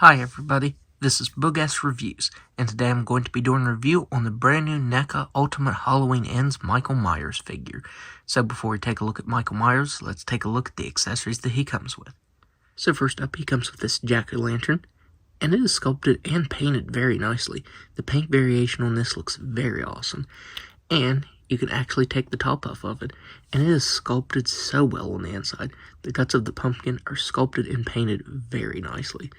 Hi everybody, this is Boog Reviews, and today I'm going to be doing a review on the brand new Neca Ultimate Halloween Ends Michael Myers figure. So before we take a look at Michael Myers, let's take a look at the accessories that he comes with. So first up, he comes with this jack-o'-lantern, and it is sculpted and painted very nicely. The paint variation on this looks very awesome, and you can actually take the top off of it, and it is sculpted so well on the inside. The guts of the pumpkin are sculpted and painted very nicely.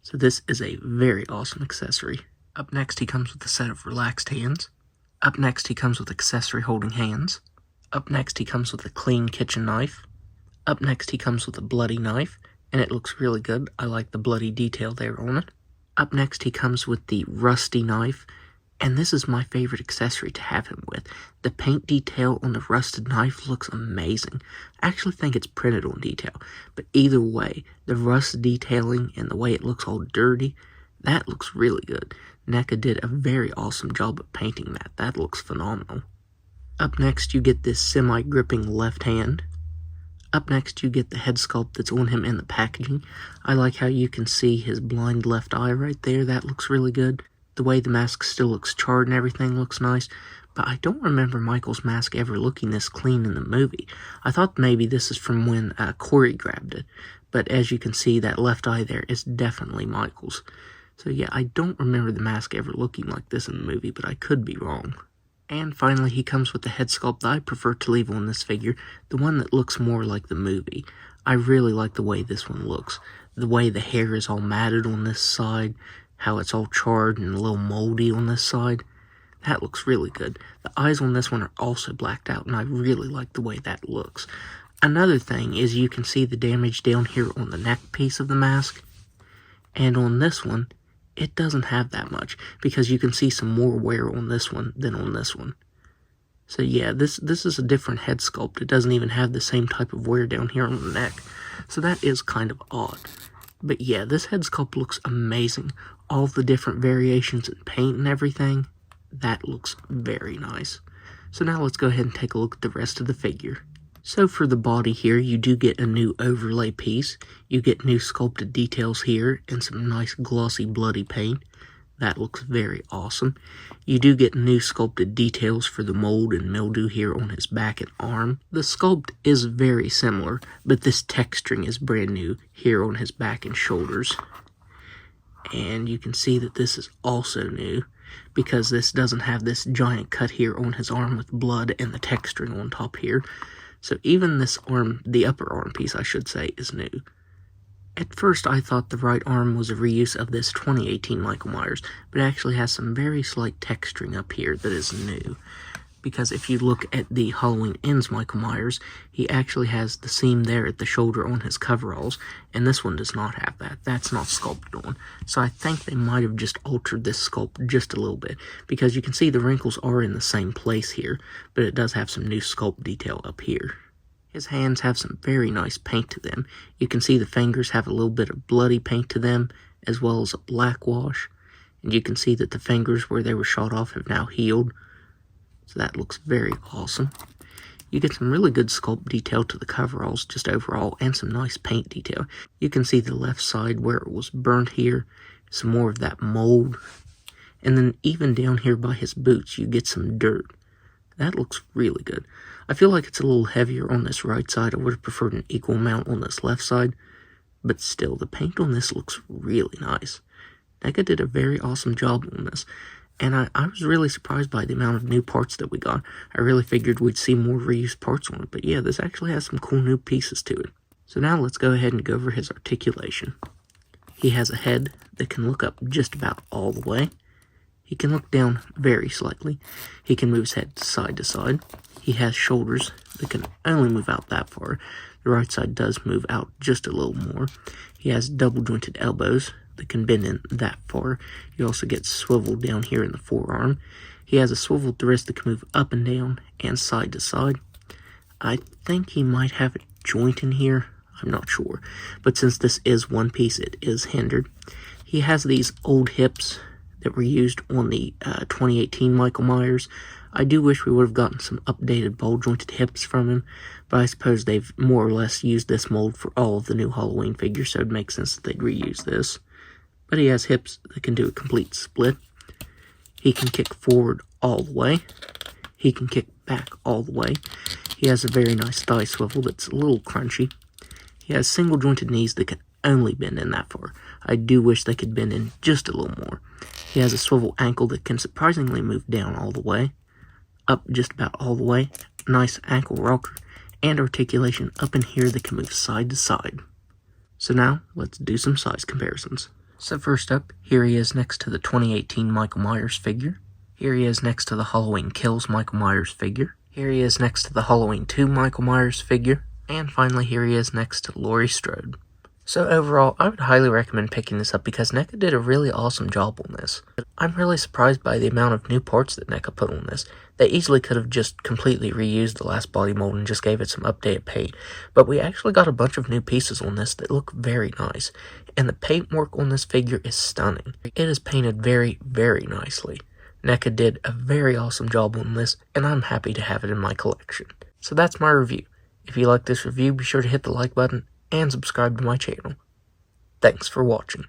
So this is a very awesome accessory. Up next, he comes with a set of relaxed hands. Up next, he comes with accessory holding hands. Up next, he comes with a clean kitchen knife. Up next, he comes with a bloody knife, and it looks really good. I like the bloody detail there on it. Up next, he comes with the rusty knife, and this is my favorite accessory to have him with. The paint detail on the rusted knife looks amazing. I actually think it's printed on detail, but either way, the rust detailing and the way it looks all dirty, that looks really good. Neca did a very awesome job of painting that. That looks phenomenal. Up next, you get this semi-gripping left hand. Up next, you get the head sculpt that's on him in the packaging. I like how you can see his blind left eye right there. That looks really good. The way the mask still looks charred and everything looks nice, but I don't remember Michael's mask ever looking this clean in the movie. I thought maybe this is from when Corey grabbed it, but as you can see, that left eye there is definitely Michael's. So yeah, I don't remember the mask ever looking like this in the movie, but I could be wrong. And finally, he comes with the head sculpt that I prefer to leave on this figure, the one that looks more like the movie. I really like the way this one looks. The way the hair is all matted on this side, how it's all charred and a little moldy on this side. That looks really good. The eyes on this one are also blacked out, and I really like the way that looks. Another thing is you can see the damage down here on the neck piece of the mask, and on this one, it doesn't have that much, because you can see some more wear on this one than on this one. So yeah, this is a different head sculpt. It doesn't even have the same type of wear down here on the neck, so that is kind of odd. But yeah, this head sculpt looks amazing. All the different variations in paint and everything, that looks very nice. So now let's go ahead and take a look at the rest of the figure. So for the body here, you do get a new overlay piece. You get new sculpted details here and some nice glossy bloody paint. That looks very awesome. You do get new sculpted details for the mold and mildew here on his back and arm. The sculpt is very similar, but this texturing is brand new here on his back and shoulders. And you can see that this is also new, because this doesn't have this giant cut here on his arm with blood and the texturing on top here. So even this arm, the upper arm piece I should say, is new. At first, I thought the right arm was a reuse of this 2018 Michael Myers, but it actually has some very slight texturing up here that is new. Because if you look at the Halloween Ends Michael Myers, he actually has the seam there at the shoulder on his coveralls, and this one does not have that. That's not sculpted on. So I think they might have just altered this sculpt just a little bit, because you can see the wrinkles are in the same place here, but it does have some new sculpt detail up here. His hands have some very nice paint to them. You can see the fingers have a little bit of bloody paint to them, as well as a black wash. And you can see that the fingers where they were shot off have now healed. So that looks very awesome. You get some really good sculpt detail to the coveralls just overall, and some nice paint detail. You can see the left side where it was burnt here, some more of that mold. And then even down here by his boots, you get some dirt. That looks really good. I feel like it's a little heavier on this right side. I would have preferred an equal amount on this left side. But still, the paint on this looks really nice. Neca did a very awesome job on this. And I was really surprised by the amount of new parts that we got. I really figured we'd see more reused parts on it. But yeah, this actually has some cool new pieces to it. So now let's go ahead and go over his articulation. He has a head that can look up just about all the way. He can look down very slightly. He can move his head side to side. He has shoulders that can only move out that far. The right side does move out just a little more. He has double jointed elbows that can bend in that far. You also get swivel down here in the forearm. He has a swiveled wrist that can move up and down and side to side. I think he might have a joint in here. I'm not sure. But since this is one piece, it is hindered. He has these old hips that were used on the 2018 Michael Myers. I do wish we would have gotten some updated ball-jointed hips from him, but I suppose they've more or less used this mold for all of the new Halloween figures, so it makes sense that they'd reuse this. but he has hips that can do a complete split. He can kick forward all the way. He can kick back all the way. He has a very nice thigh swivel that's a little crunchy. He has single jointed knees that can only bend in that far. I do wish they could bend in just a little more. He has a swivel ankle that can surprisingly move down all the way, up just about all the way, nice ankle rocker, and articulation up in here that can move side to side. So now, let's do some size comparisons. So first up, here he is next to the 2018 Michael Myers figure. Here he is next to the Halloween Kills Michael Myers figure. Here he is next to the Halloween 2 Michael Myers figure. And finally, here he is next to Laurie Strode. So overall, I would highly recommend picking this up because Neca did a really awesome job on this. I'm really surprised by the amount of new parts that Neca put on this. They easily could have just completely reused the last body mold and just gave it some updated paint, but we actually got a bunch of new pieces on this that look very nice, and the paint work on this figure is stunning. It is painted very, very nicely. Neca did a very awesome job on this, and I'm happy to have it in my collection. So that's my review. If you like this review, be sure to hit the like button and subscribe to my channel. Thanks for watching.